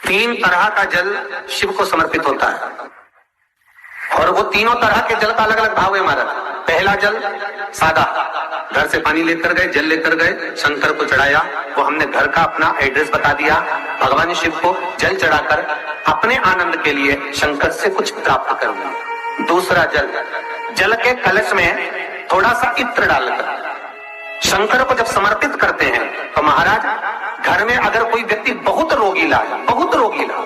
तीन तरह का जल शिव को समर्पित होता है और वो तीनों तरह के जल का अलग अलग भाव है हमारा। पहला जल सादा, घर से पानी लेकर गए, जल लेकर गए, शंकर को चढ़ाया, वो हमने घर का अपना एड्रेस बता दिया, भगवान शिव को जल चढ़ाकर अपने आनंद के लिए शंकर से कुछ प्राप्त करना। दूसरा जल, जल के कलश में थोड़ा सा इत्र डालकर शंकर को जब समर्पित करते हैं तो महाराज घर में अगर कोई व्यक्ति बहुत रोगीला,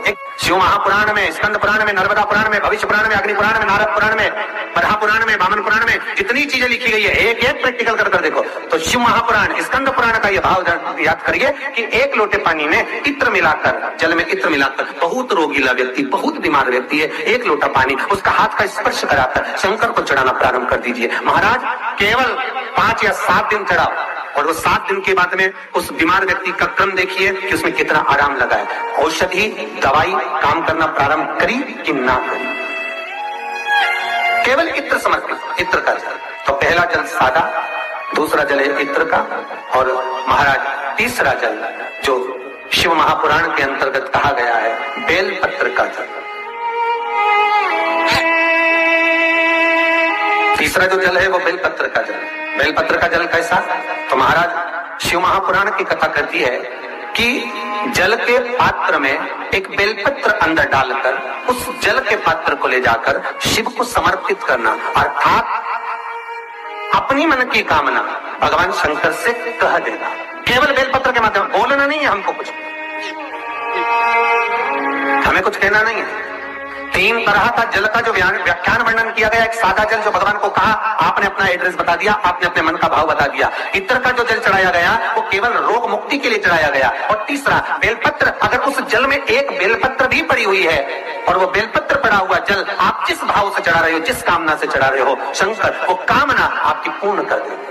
एक शिव महापुराण में, स्कंद पुराण में, नर्मदा पुराण में, भविष्य पुराण में, अग्नि पुराण में, नारद पुराण में, बरहा पुराण में, वामन पुराण में जितनी चीजें लिखी गई है, एक एक प्रैक्टिकल कर देखो तो शिव महापुराण, स्कंद पुराण का यह भाव याद करिए कि एक लोटे पानी में इत्र मिलाकर, जल में इत्र मिलाकर, बहुत रोगीला व्यक्ति, बहुत बीमार व्यक्ति है, एक लोटा पानी उसका हाथ का स्पर्श कराकर शंकर को चढ़ाना प्रारंभ कर दीजिए। महाराज केवल 5 या 7 दिन चढ़ाओ और वो 7 दिन के बाद में उस बीमार व्यक्ति का क्रम देखिए कि उसमें कितना आराम लगा है। औषधि दवाई काम करना प्रारंभ करी कि ना करी, केवल इत्र समर्पित, इत्र का जल। तो पहला जल सादा, दूसरा जल है इत्र का, और महाराज तीसरा जल जो शिव महापुराण के अंतर्गत कहा गया है बेलपत्र का जल। तीसरा जो जल है वो बेलपत्र का जल। बेलपत्र का जल कैसा? तो महाराज शिव महापुराण की कथा कहती है कि जल के पात्र में एक बेलपत्र अंदर डालकर उस जल के पात्र को ले जाकर शिव को समर्पित करना, अर्थात अपनी मन की कामना भगवान शंकर से कह देना, केवल बेलपत्र के माध्यम। बोलना नहीं है हमको, कुछ हमें कुछ कहना नहीं है। 3 तरह का जल का जो व्याख्यान वर्णन किया गया, एक सादा जल जो भगवान को कहा, आपने अपना एड्रेस बता दिया, आपने अपने मन का भाव बता दिया। इत्र का जो जल चढ़ाया गया वो केवल रोग मुक्ति के लिए चढ़ाया गया। और तीसरा बेलपत्र, अगर उस जल में एक बेलपत्र भी पड़ी हुई है और वो बेलपत्र पड़ा हुआ जल आप जिस भाव से चढ़ा रहे हो, जिस कामना से चढ़ा रहे हो, शंकर वो कामना आपकी पूर्ण कर देंगे।